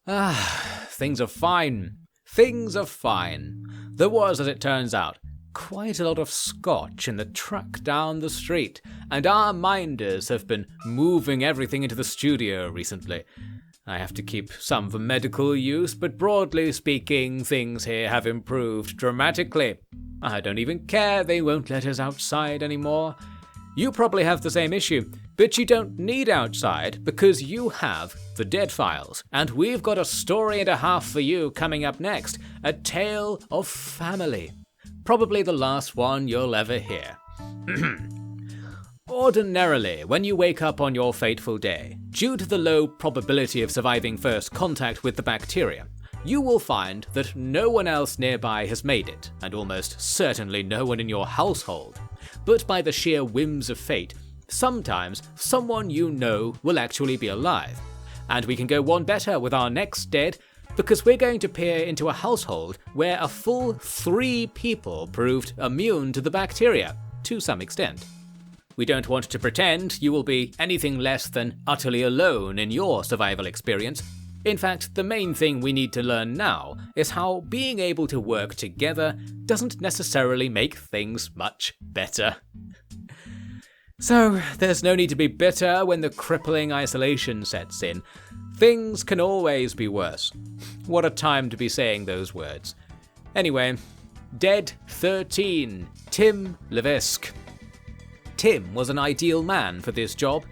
Things are fine. Things are fine. There was, as it turns out, quite a lot of scotch in the truck down the street, and our minders have been moving everything into the studio recently. I have to keep some for medical use, but broadly speaking, things here have improved dramatically. I don't even care they won't let us outside anymore. You probably have the same issue, but you don't need outside because you have the Dead Files, and we've got a story and a half for you coming up next, a tale of family. Probably the last one you'll ever hear. Ordinarily, when you wake up on your fateful day, due to the low probability of surviving first contact with the bacteria, you will find that no one else nearby has made it, and almost certainly no one in your household. But by the sheer whims of fate, sometimes someone you know will actually be alive. And we can go one better with our next dead, because we're going to peer into a household where a full 3 people proved immune to the bacteria, to some extent. We don't want to pretend you will be anything less than utterly alone in your survival experience. In fact, the main thing we need to learn now is how being able to work together doesn't necessarily make things much better. So, there's no need to be bitter when the crippling isolation sets in. Things can always be worse. What a time to be saying those words. Anyway, Dead 13, Tim Levesque. Tim was an ideal man for this job.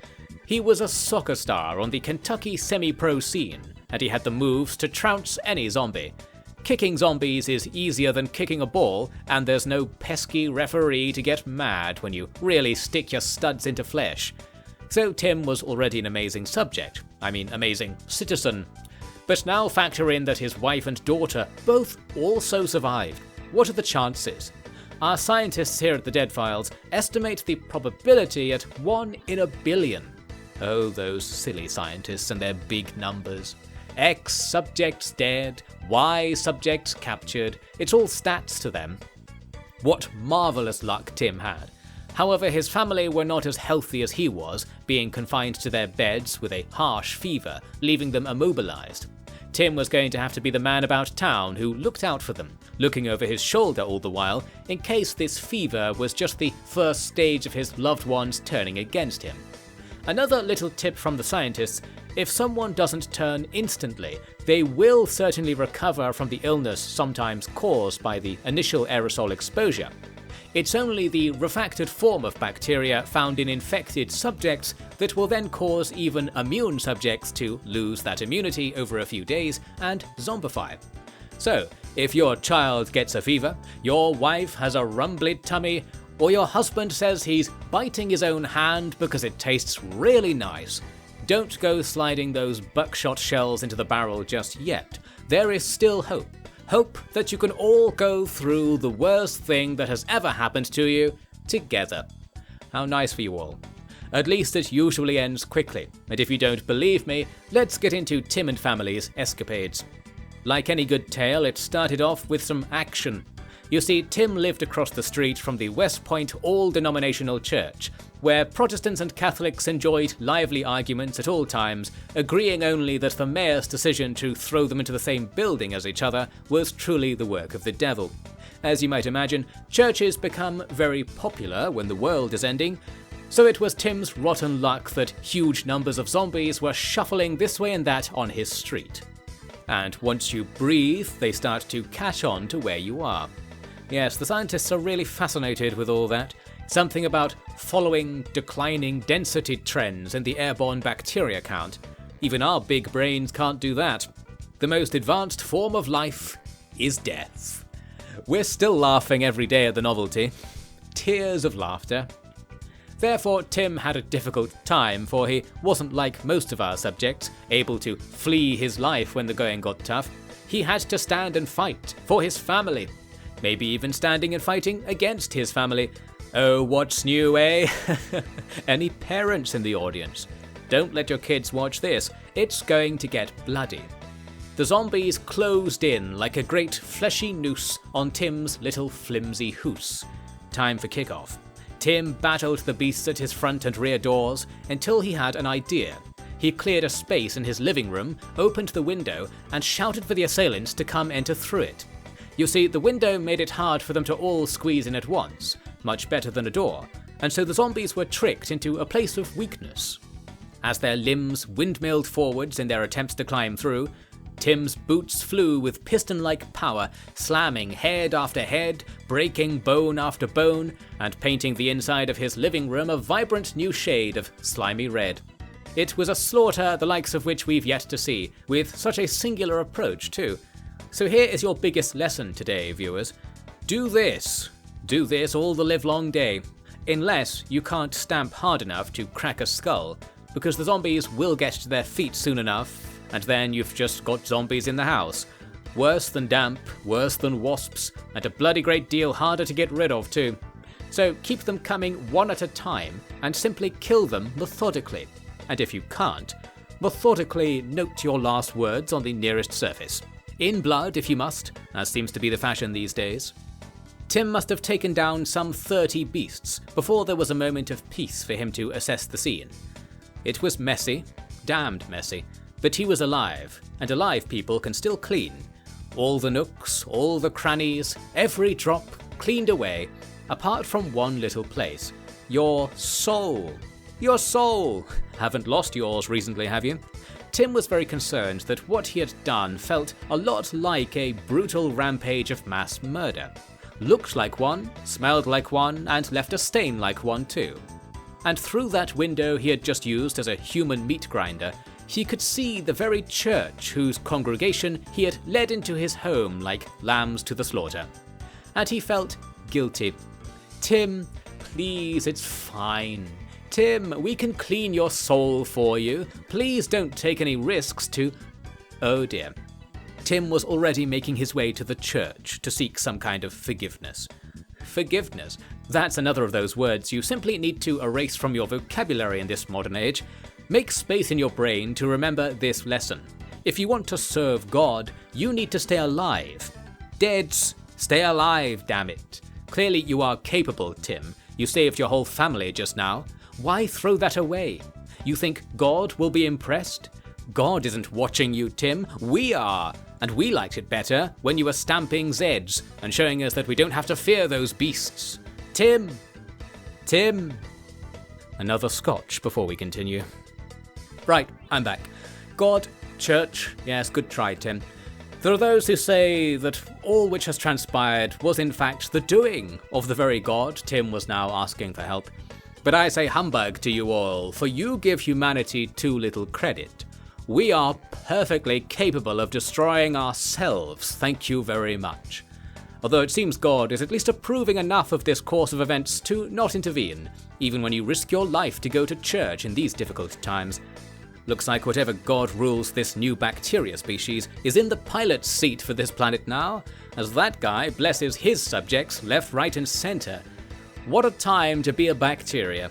He was a soccer star on the Kentucky semi-pro scene, and he had the moves to trounce any zombie. Kicking zombies is easier than kicking a ball, and there's no pesky referee to get mad when you really stick your studs into flesh. So Tim was already an amazing subject, amazing citizen. But now factor in that his wife and daughter both also survived. What are the chances? Our scientists here at the Dead Files estimate the probability at 1 in a billion. Oh, those silly scientists and their big numbers. X subjects dead, Y subjects captured, it's all stats to them. What marvellous luck Tim had. However, his family were not as healthy as he was, being confined to their beds with a harsh fever, leaving them immobilized. Tim was going to have to be the man about town who looked out for them, looking over his shoulder all the while, in case this fever was just the first stage of his loved ones turning against him. Another little tip from the scientists: if someone doesn't turn instantly, they will certainly recover from the illness sometimes caused by the initial aerosol exposure. It's only the refracted form of bacteria found in infected subjects that will then cause even immune subjects to lose that immunity over a few days and zombify. So, if your child gets a fever, your wife has a rumbly tummy, or your husband says he's biting his own hand because it tastes really nice, don't go sliding those buckshot shells into the barrel just yet. There is still hope. Hope that you can all go through the worst thing that has ever happened to you together. How nice for you all. At least it usually ends quickly, and if you don't believe me, let's get into Tim and family's escapades. Like any good tale, it started off with some action. You see, Tim lived across the street from the West Point all-denominational church, where Protestants and Catholics enjoyed lively arguments at all times, agreeing only that the mayor's decision to throw them into the same building as each other was truly the work of the devil. As you might imagine, churches become very popular when the world is ending, so it was Tim's rotten luck that huge numbers of zombies were shuffling this way and that on his street. And once you breathe, they start to catch on to where you are. Yes, the scientists are really fascinated with all that. Something about following declining density trends in the airborne bacteria count. Even our big brains can't do that. The most advanced form of life is death. We're still laughing every day at the novelty. Tears of laughter. Therefore, Tim had a difficult time, for he wasn't like most of our subjects, able to flee his life when the going got tough. He had to stand and fight for his family. Maybe even standing and fighting against his family. Oh, what's new, eh? Any parents in the audience? Don't let your kids watch this. It's going to get bloody. The zombies closed in like a great fleshy noose on Tim's little flimsy hoose. Time for kickoff. Tim battled the beasts at his front and rear doors until he had an idea. he cleared a space in his living room, opened the window, and shouted for the assailants to come enter through it. You see, the window made it hard for them to all squeeze in at once, much better than a door, and so the zombies were tricked into a place of weakness. As their limbs windmilled forwards in their attempts to climb through, Tim's boots flew with piston-like power, slamming head after head, breaking bone after bone, and painting the inside of his living room a vibrant new shade of slimy red. It was a slaughter the likes of which we've yet to see, with such a singular approach too. So here is your biggest lesson today, viewers. Do this all the livelong day, unless you can't stamp hard enough to crack a skull, because the zombies will get to their feet soon enough, and then you've just got zombies in the house. Worse than damp, worse than wasps, and a bloody great deal harder to get rid of too. So keep them coming one at a time, and simply kill them methodically. And if you can't, methodically note your last words on the nearest surface. In blood if you must, as seems to be the fashion these days. Tim must have taken down some 30 beasts before there was a moment of peace for him to assess the scene. It was messy, damned messy, but he was alive, and alive people can still clean. All the nooks, all the crannies, every drop cleaned away, apart from one little place. Your soul. Your soul! Haven't lost yours recently, have you? Tim was very concerned that what he had done felt a lot like a brutal rampage of mass murder. Looked like one, smelled like one, and left a stain like one too. And through that window he had just used as a human meat grinder, he could see the very church whose congregation he had led into his home like lambs to the slaughter. And he felt guilty. Tim, please, it's fine. Tim, we can clean your soul for you. Please don't take any risks to... Oh dear. Tim was already making his way to the church to seek some kind of forgiveness. Forgiveness. That's another of those words you simply need to erase from your vocabulary in this modern age. Make space in your brain to remember this lesson. If you want to serve God, you need to stay alive. Deads, stay alive, damn it. Clearly you are capable, Tim. You saved your whole family just now. Why throw that away? You think God will be impressed? God isn't watching you, Tim. We are. And we liked it better when you were stamping Zeds and showing us that we don't have to fear those beasts. Tim! Tim! Another scotch before we continue. Right, I'm back. God, church, yes, good try, Tim. There are those who say that all which has transpired was in fact the doing of the very God Tim was now asking for help. But I say humbug to you all, for you give humanity too little credit. We are perfectly capable of destroying ourselves, thank you very much. Although it seems God is at least approving enough of this course of events to not intervene, even when you risk your life to go to church in these difficult times. Looks like whatever God rules this new bacteria species is in the pilot's seat for this planet now, as that guy blesses his subjects left, right and centre. What a time to be a bacteria.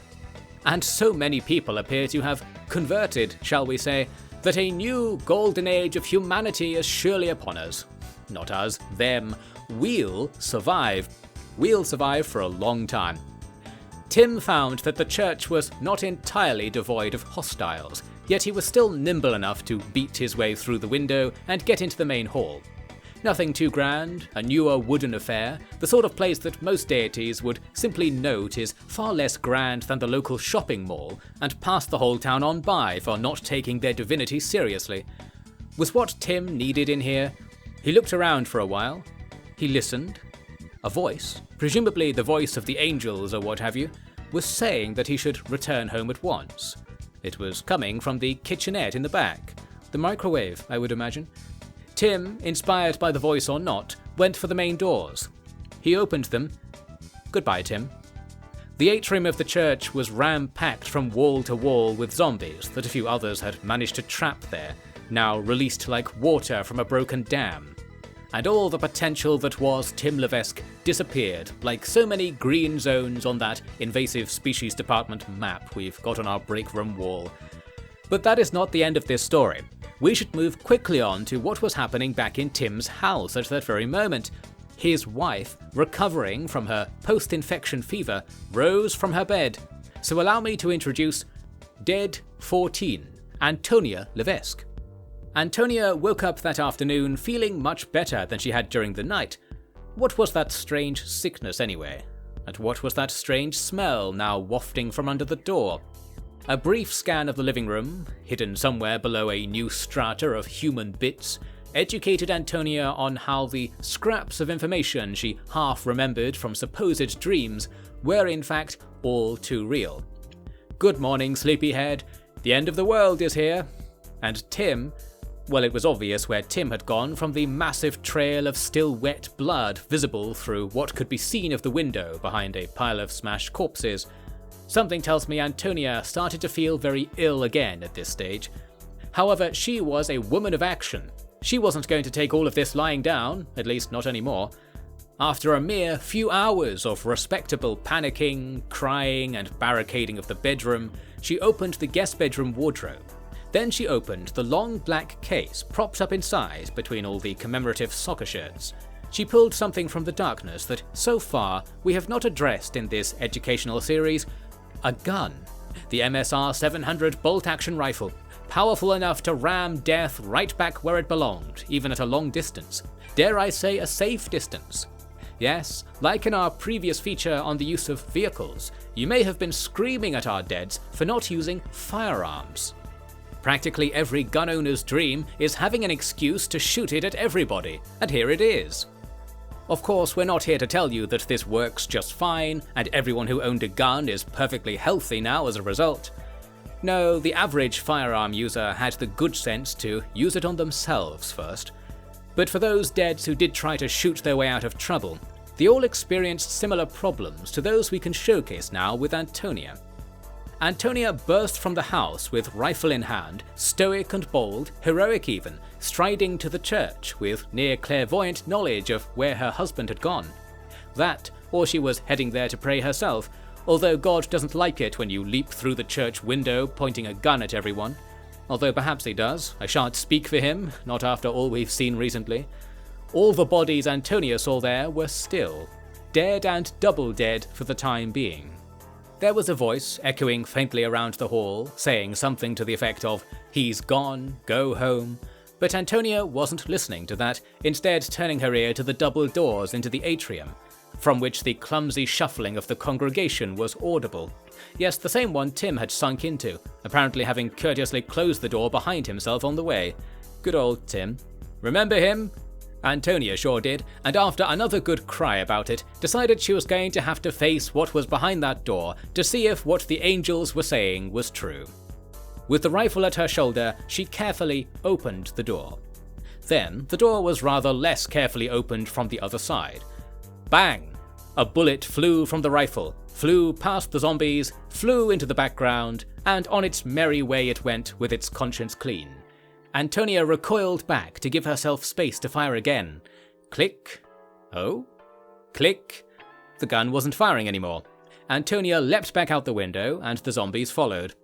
And so many people appear to have converted, shall we say, that a new golden age of humanity is surely upon us. Not us, them. We'll survive. We'll survive for a long time. Tim found that the church was not entirely devoid of hostiles, yet he was still nimble enough to beat his way through the window and get into the main hall. Nothing too grand, a newer wooden affair, the sort of place that most deities would simply note is far less grand than the local shopping mall and pass the whole town on by for not taking their divinity seriously. Was what Tim needed in here? He looked around for a while. He listened. A voice, presumably the voice of the angels or what have you, was saying that he should return home at once. It was coming from the kitchenette in the back. The microwave, I would imagine. Tim, inspired by the voice or not, went for the main doors. He opened them. Goodbye, Tim. The atrium of the church was ram-packed from wall to wall with zombies that a few others had managed to trap there, now released like water from a broken dam. And all the potential that was Tim Levesque disappeared, like so many green zones on that invasive species department map we've got on our break room wall. But that is not the end of this story. We should move quickly on to what was happening back in Tim's house at that very moment. His wife, recovering from her post-infection fever, rose from her bed. So allow me to introduce Dead 14, Antonia Levesque. Antonia woke up that afternoon feeling much better than she had during the night. What was that strange sickness anyway? And what was that strange smell now wafting from under the door? A brief scan of the living room, hidden somewhere below a new strata of human bits, educated Antonia on how the scraps of information she half remembered from supposed dreams were in fact all too real. Good morning, sleepyhead. The end of the world is here. And Tim, well, it was obvious where Tim had gone from the massive trail of still wet blood visible through what could be seen of the window behind a pile of smashed corpses. Something tells me Antonia started to feel very ill again at this stage. However, she was a woman of action. She wasn't going to take all of this lying down, at least not anymore. After a mere few hours of respectable panicking, crying, and barricading of the bedroom, she opened the guest bedroom wardrobe. Then she opened the long black case propped up inside between all the commemorative soccer shirts. She pulled something from the darkness that, so far, we have not addressed in this educational series: a gun. The MSR 700 bolt-action rifle, powerful enough to ram death right back where it belonged, even at a long distance. Dare I say a safe distance. Yes, like in our previous feature on the use of vehicles, you may have been screaming at our deads for not using firearms. Practically every gun owner's dream is having an excuse to shoot it at everybody, and here it is. Of course, we're not here to tell you that this works just fine, and everyone who owned a gun is perfectly healthy now as a result. No, the average firearm user had the good sense to use it on themselves first. But for those deads who did try to shoot their way out of trouble, they all experienced similar problems to those we can showcase now with Antonia. Antonia burst from the house with rifle in hand, stoic and bold, heroic even, striding to the church with near clairvoyant knowledge of where her husband had gone. That, or she was heading there to pray herself, although God doesn't like it when you leap through the church window pointing a gun at everyone. Although perhaps he does, I shan't speak for him, not after all we've seen recently. All the bodies Antonia saw there were still, dead and double dead for the time being. There was a voice echoing faintly around the hall, saying something to the effect of, "He's gone, go home," but Antonia wasn't listening to that, instead turning her ear to the double doors into the atrium, from which the clumsy shuffling of the congregation was audible. Yes, the same one Tim had sunk into, apparently having courteously closed the door behind himself on the way. Good old Tim. Remember him? Antonia sure did, and after another good cry about it, decided she was going to have to face what was behind that door to see if what the angels were saying was true. With the rifle at her shoulder, she carefully opened the door. Then, the door was rather less carefully opened from the other side. Bang! A bullet flew from the rifle, flew past the zombies, flew into the background, and on its merry way it went with its conscience clean. Antonia recoiled back to give herself space to fire again. Click. Oh? Click. The gun wasn't firing anymore. Antonia leapt back out the window, and the zombies followed.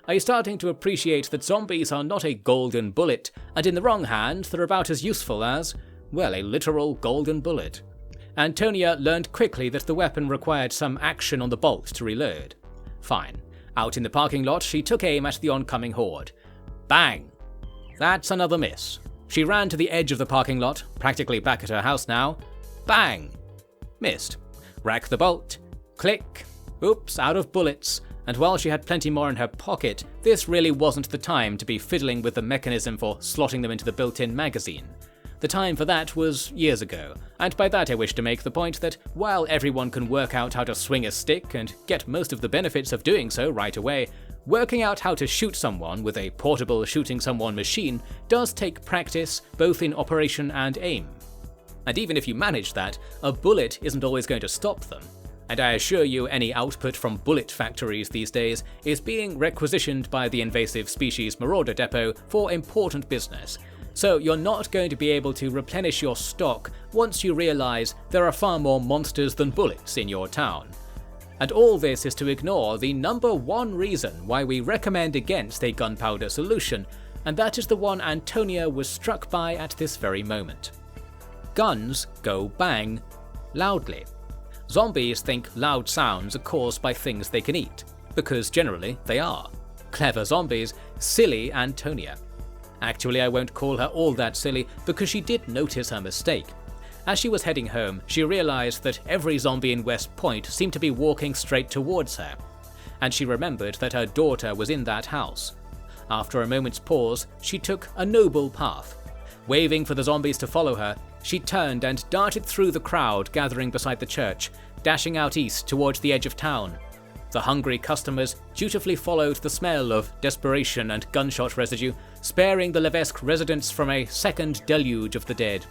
Are you starting to appreciate that zombies are not a golden bullet, and in the wrong hand they're about as useful as, well, a literal golden bullet? Antonia learned quickly that the weapon required some action on the bolt to reload. Fine. Out in the parking lot, she took aim at the oncoming horde. Bang! That's another miss. She ran to the edge of the parking lot, practically back at her house now. Bang! Missed. Rack the bolt. Click. Oops, out of bullets. And while she had plenty more in her pocket, this really wasn't the time to be fiddling with the mechanism for slotting them into the built-in magazine. The time for that was years ago, and by that I wish to make the point that while everyone can work out how to swing a stick and get most of the benefits of doing so right away, working out how to shoot someone with a portable shooting someone machine does take practice both in operation and aim. And even if you manage that, a bullet isn't always going to stop them. And I assure you any output from bullet factories these days is being requisitioned by the invasive species Marauder Depot for important business. So you're not going to be able to replenish your stock once you realise there are far more monsters than bullets in your town. And all this is to ignore the number one reason why we recommend against a gunpowder solution, and that is the one Antonia was struck by at this very moment. Guns go bang loudly. Zombies think loud sounds are caused by things they can eat, because generally they are. Clever zombies Silly Antonia. Actually, I won't call her all that silly because she did notice her mistake. As she was heading home, she realized that every zombie in West Point seemed to be walking straight towards her, and she remembered that her daughter was in that house. After a moment's pause, she took a noble path. Waving for the zombies to follow her, she turned and darted through the crowd gathering beside the church, dashing out east towards the edge of town. The hungry customers dutifully followed the smell of desperation and gunshot residue, sparing the Levesque residents from a second deluge of the dead.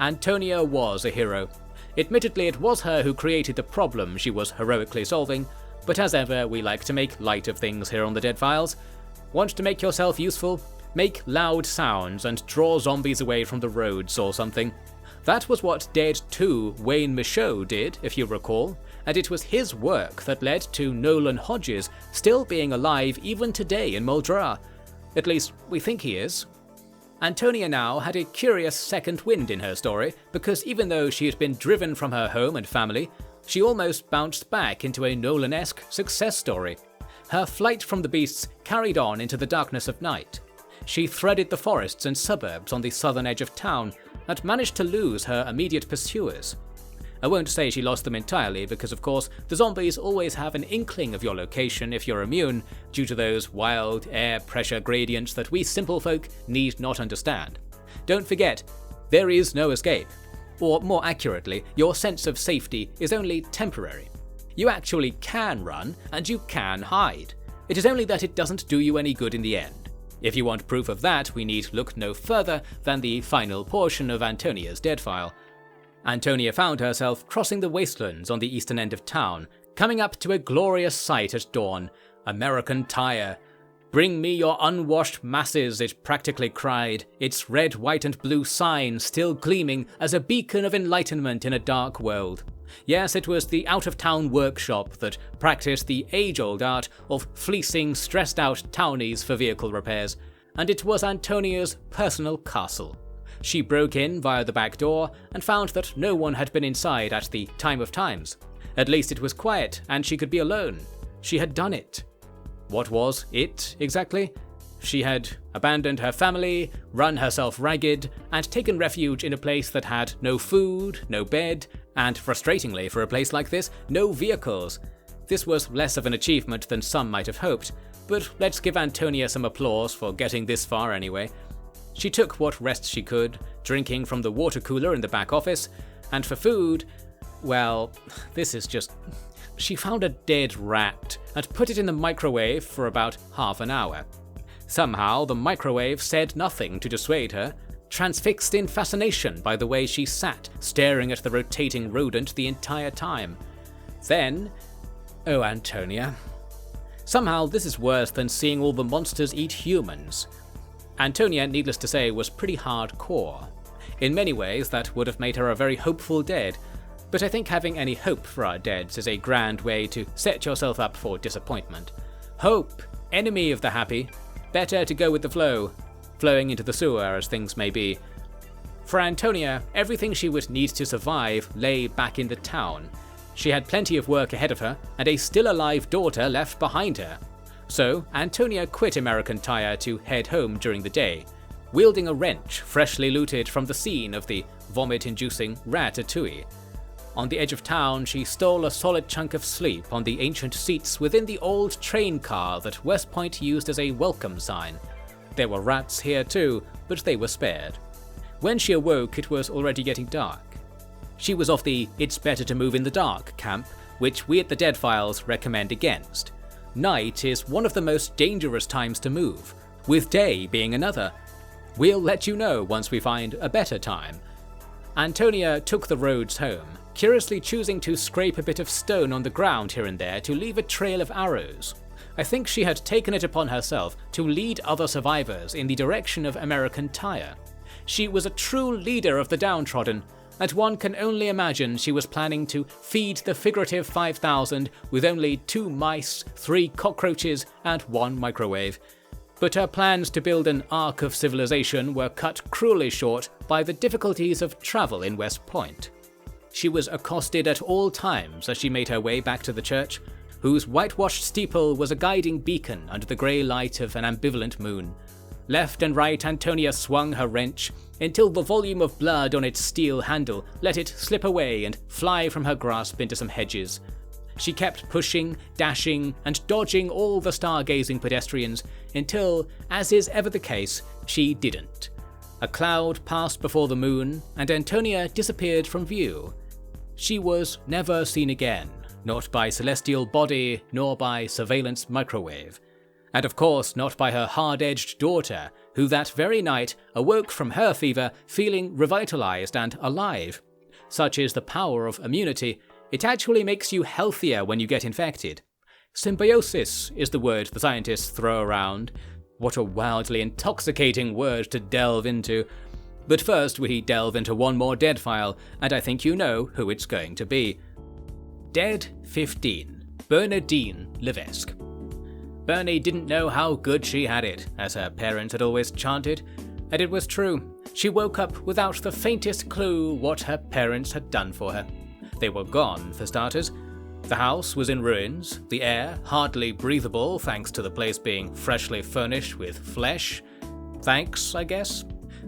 Antonia was a hero. Admittedly, it was her who created the problem she was heroically solving, but as ever, we like to make light of things here on the Dead Files. Want to make yourself useful? Make loud sounds and draw zombies away from the roads or something. That was what Dead 2 Wayne Michaud did, if you recall, and it was his work that led to Nolan Hodges still being alive even today in Muldrar. At least, we think he is. Antonia now had a curious second wind in her story, because even though she had been driven from her home and family, she almost bounced back into a Nolan-esque success story. Her flight from the beasts carried on into the darkness of night. She threaded the forests and suburbs on the southern edge of town, and managed to lose her immediate pursuers. I won't say she lost them entirely because of course the zombies always have an inkling of your location if you're immune, due to those wild air pressure gradients that we simple folk need not understand. Don't forget, there is no escape. Or more accurately, your sense of safety is only temporary. You actually can run, and you can hide. It is only that it doesn't do you any good in the end. If you want proof of that, we need look no further than the final portion of Antonia's Dead File. Antonia found herself crossing the wastelands on the eastern end of town, coming up to a glorious sight at dawn, American Tire. "Bring me your unwashed masses," it practically cried, its red, white and blue sign still gleaming as a beacon of enlightenment in a dark world. Yes, it was the out-of-town workshop that practiced the age-old art of fleecing stressed-out townies for vehicle repairs, and it was Antonia's personal castle. She broke in via the back door and found that no one had been inside at the time of times. At least it was quiet and she could be alone. She had done it. What was it, exactly? She had abandoned her family, run herself ragged, and taken refuge in a place that had no food, no bed, and frustratingly for a place like this, no vehicles. This was less of an achievement than some might have hoped, but let's give Antonia some applause for getting this far anyway. She took what rest she could, drinking from the water cooler in the back office, and for food, well, this is just... She found a dead rat and put it in the microwave for about half an hour. Somehow, the microwave said nothing to dissuade her, transfixed in fascination by the way she sat staring at the rotating rodent the entire time. Then... oh, Antonia. Somehow this is worse than seeing all the monsters eat humans. Antonia, needless to say, was pretty hardcore. In many ways, that would have made her a very hopeful dead, but I think having any hope for our deads is a grand way to set yourself up for disappointment. Hope, enemy of the happy. Better to go with the flow, flowing into the sewer as things may be. For Antonia, everything she would need to survive lay back in the town. She had plenty of work ahead of her, and a still-alive daughter left behind her. So, Antonia quit American Tire to head home during the day, wielding a wrench freshly looted from the scene of the vomit-inducing ratatouille. On the edge of town, she stole a solid chunk of sleep on the ancient seats within the old train car that West Point used as a welcome sign. There were rats here too, but they were spared. When she awoke, it was already getting dark. She was of the "it's better to move in the dark" camp, which we at the Dead Files recommend against. Night is one of the most dangerous times to move, with day being another. We'll let you know once we find a better time. Antonia took the roads home, curiously choosing to scrape a bit of stone on the ground here and there to leave a trail of arrows. I think she had taken it upon herself to lead other survivors in the direction of American Tire. She was a true leader of the downtrodden, and one can only imagine she was planning to feed the figurative 5,000 with only 2 mice, 3 cockroaches, and 1 microwave. But her plans to build an ark of civilization were cut cruelly short by the difficulties of travel in West Point. She was accosted at all times as she made her way back to the church. whose whitewashed steeple was a guiding beacon under the grey light of an ambivalent moon. Left and right, Antonia swung her wrench until the volume of blood on its steel handle let it slip away and fly from her grasp into some hedges. She kept pushing, dashing, and dodging all the stargazing pedestrians until, as is ever the case, she didn't. A cloud passed before the moon, and Antonia disappeared from view. She was never seen again, not by celestial body, nor by surveillance microwave. And of course not by her hard-edged daughter, who that very night awoke from her fever feeling revitalized and alive. Such is the power of immunity. It actually makes you healthier when you get infected. Symbiosis is the word the scientists throw around. What a wildly intoxicating word to delve into. But first we delve into one more dead file, and I think you know who it's going to be. Dead 15. Bernadine Levesque. Bernie didn't know how good she had it, as her parents had always chanted, and it was true. She woke up without the faintest clue what her parents had done for her. They were gone, for starters. The house was in ruins, the air hardly breathable thanks to the place being freshly furnished with flesh. Thanks, I guess.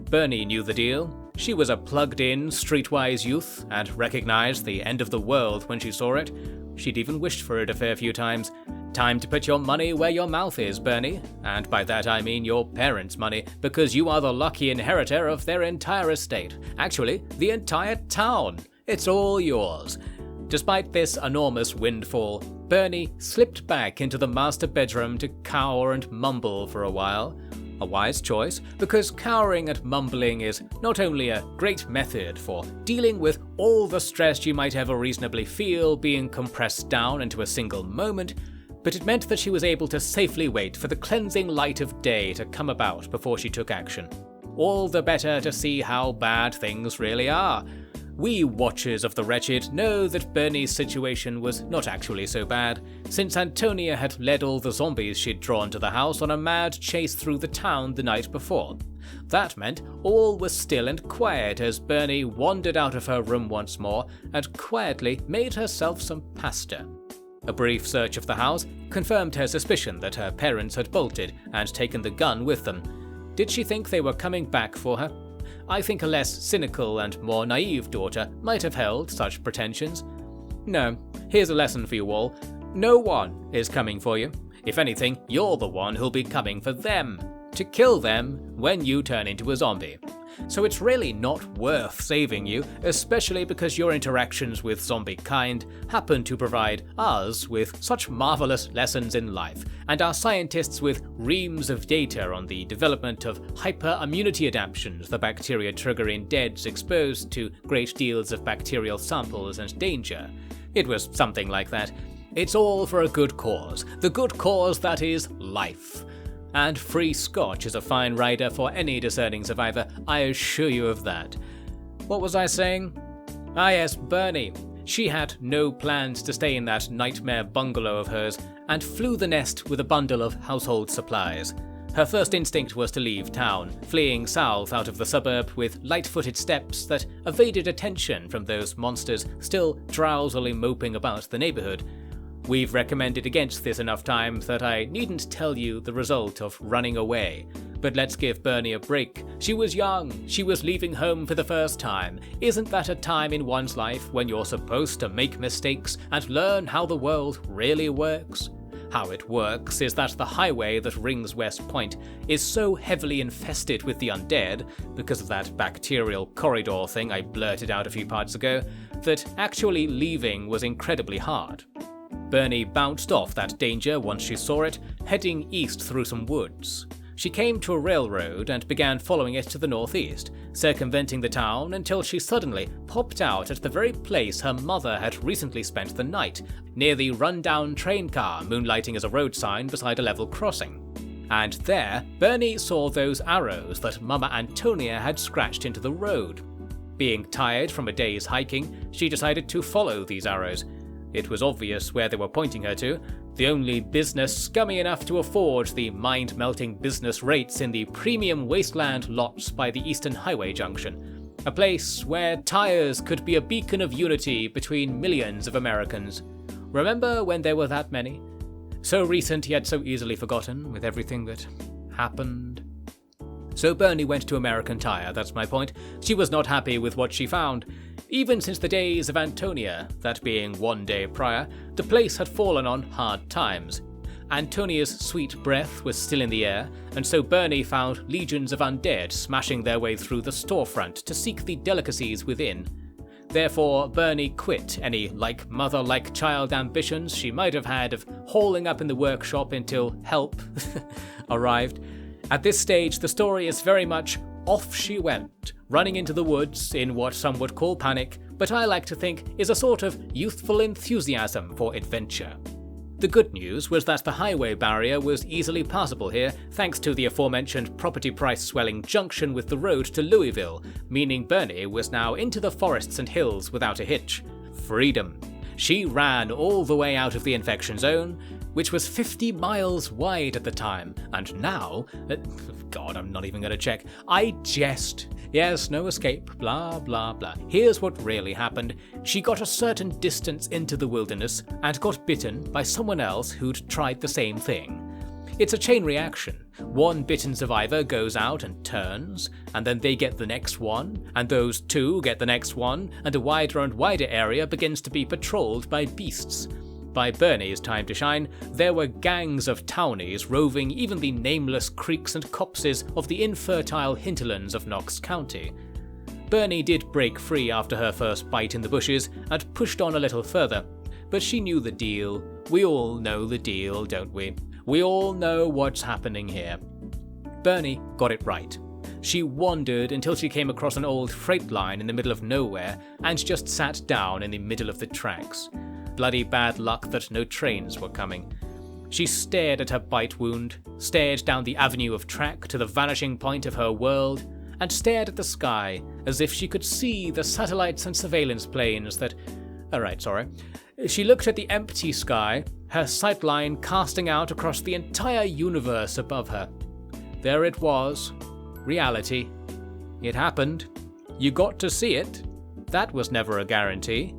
Bernie knew the deal. She was a plugged-in, streetwise youth, and recognized the end of the world when she saw it. She'd even wished for it a fair few times. Time to put your money where your mouth is, Bernie. And by that I mean your parents' money, because you are the lucky inheritor of their entire estate. Actually, the entire town. It's all yours. Despite this enormous windfall, Bernie slipped back into the master bedroom to cower and mumble for a while. A wise choice, because cowering and mumbling is not only a great method for dealing with all the stress you might ever reasonably feel being compressed down into a single moment, but it meant that she was able to safely wait for the cleansing light of day to come about before she took action. All the better to see how bad things really are. We watchers of the wretched know that Bernie's situation was not actually so bad, since Antonia had led all the zombies she'd drawn to the house on a mad chase through the town the night before. That meant all was still and quiet as Bernie wandered out of her room once more and quietly made herself some pasta. A brief search of the house confirmed her suspicion that her parents had bolted and taken the gun with them. Did she think they were coming back for her? I think a less cynical and more naive daughter might have held such pretensions. No, here's a lesson for you all. No one is coming for you. If anything, you're the one who'll be coming for them, to kill them when you turn into a zombie. So it's really not worth saving you, especially because your interactions with zombie kind happen to provide us with such marvelous lessons in life, and our scientists with reams of data on the development of hyper-immunity adaptations the bacteria trigger in deads exposed to great deals of bacterial samples and danger. It was something like that. It's all for a good cause, the good cause that is life. And free scotch is a fine rider for any discerning survivor, I assure you of that. What was I saying? Ah yes, Bernie. She had no plans to stay in that nightmare bungalow of hers, and flew the nest with a bundle of household supplies. Her first instinct was to leave town, fleeing south out of the suburb with light-footed steps that evaded attention from those monsters still drowsily moping about the neighborhood. We've recommended against this enough times that I needn't tell you the result of running away. But let's give Bernie a break. She was young, she was leaving home for the first time. Isn't that a time in one's life when you're supposed to make mistakes and learn how the world really works? How it works is that the highway that rings West Point is so heavily infested with the undead, because of that bacterial corridor thing I blurted out a few parts ago, that actually leaving was incredibly hard. Bernie bounced off that danger once she saw it, heading east through some woods. She came to a railroad and began following it to the northeast, circumventing the town until she suddenly popped out at the very place her mother had recently spent the night, near the run-down train car moonlighting as a road sign beside a level crossing. And there, Bernie saw those arrows that Mama Antonia had scratched into the road. Being tired from a day's hiking, she decided to follow these arrows. It was obvious where they were pointing her to, the only business scummy enough to afford the mind-melting business rates in the premium wasteland lots by the Eastern Highway Junction, a place where tires could be a beacon of unity between millions of Americans. Remember when there were that many? So recent yet so easily forgotten, with everything that happened. So Bernie went to American Tire, that's my point. She was not happy with what she found. Even since the days of Antonia, that being 1 day prior, the place had fallen on hard times. Antonia's sweet breath was still in the air, and so Bernie found legions of undead smashing their way through the storefront to seek the delicacies within. Therefore, Bernie quit any like-mother-like-child ambitions she might have had of hauling up in the workshop until help arrived. At this stage, the story is very much off she went, running into the woods in what some would call panic, but I like to think is a sort of youthful enthusiasm for adventure. The good news was that the highway barrier was easily passable here, thanks to the aforementioned property price swelling junction with the road to Louisville, meaning Bernie was now into the forests and hills without a hitch. Freedom. She ran all the way out of the infection zone, which was 50 miles wide at the time, and now, God, I'm not even going to check, I jest. Yes, no escape, blah blah blah. Here's what really happened. She got a certain distance into the wilderness and got bitten by someone else who'd tried the same thing. It's a chain reaction. One bitten survivor goes out and turns, and then they get the next one, and those two get the next one, and a wider and wider area begins to be patrolled by beasts. By Bernie's time to shine, there were gangs of townies roving even the nameless creeks and copses of the infertile hinterlands of Knox County. Bernie did break free after her first bite in the bushes and pushed on a little further, but she knew the deal. We all know the deal, don't we? We all know what's happening here. Bernie got it right. She wandered until she came across an old freight line in the middle of nowhere and just sat down in the middle of the tracks. Bloody bad luck that no trains were coming. She stared at her bite wound, stared down the avenue of track to the vanishing point of her world, and stared at the sky as if she could see the satellites and surveillance planes that... She looked at the empty sky, her sightline casting out across the entire universe above her. There it was. Reality. It happened. You got to see it. That was never a guarantee.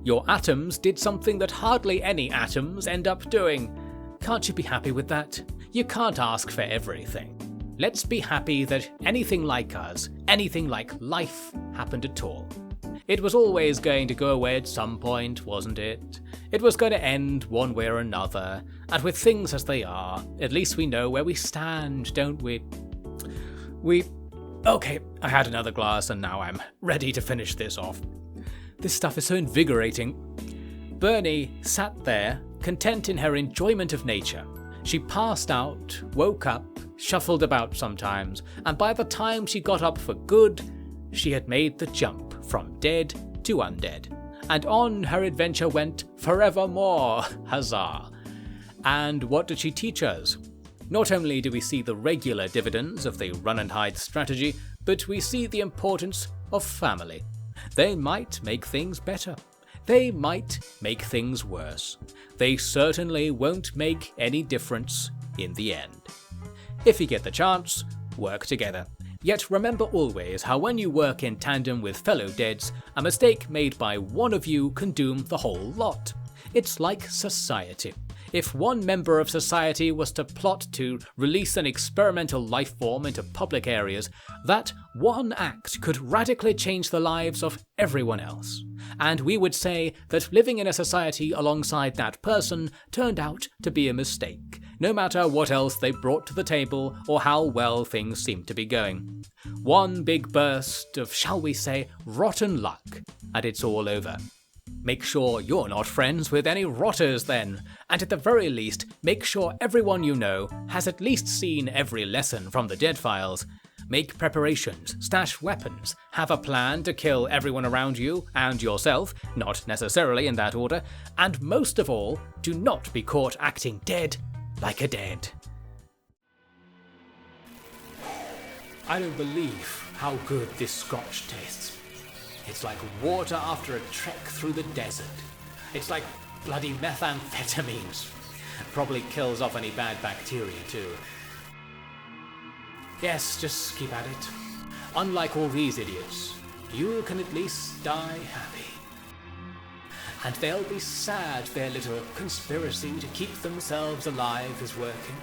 Your atoms did something that hardly any atoms end up doing. Can't you be happy with that? You can't ask for everything. Let's be happy that anything like us, anything like life, happened at all. It was always going to go away at some point, wasn't it? It was going to end one way or another, and with things as they are, at least we know where we stand, don't we? Okay, I had another glass and now I'm ready to finish this off. This stuff is so invigorating. Bernie sat there, content in her enjoyment of nature. She passed out, woke up, shuffled about sometimes, and by the time she got up for good, she had made the jump from dead to undead. And on her adventure went forevermore, huzzah! And what did she teach us? Not only do we see the regular dividends of the run-and-hide strategy, but we see the importance of family. They might make things better. They might make things worse. They certainly won't make any difference in the end. If you get the chance, work together. Yet remember always how when you work in tandem with fellow deads, a mistake made by one of you can doom the whole lot. It's like society. If one member of society was to plot to release an experimental life form into public areas, that one act could radically change the lives of everyone else. And we would say that living in a society alongside that person turned out to be a mistake, no matter what else they brought to the table or how well things seemed to be going. One big burst of, shall we say, rotten luck, and it's all over. Make sure you're not friends with any rotters then, and at the very least, make sure everyone you know has at least seen every lesson from the Dead Files. Make preparations, stash weapons, have a plan to kill everyone around you and yourself, not necessarily in that order, and most of all, do not be caught acting dead like a dead. I don't believe how good this scotch tastes. It's like water after a trek through the desert. It's like bloody methamphetamines. Probably kills off any bad bacteria too. Yes, just keep at it. Unlike all these idiots, you can at least die happy. and they'll be sad their little conspiracy to keep themselves alive is working.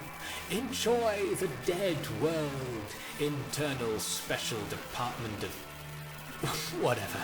Enjoy the dead world, internal special department of... whatever.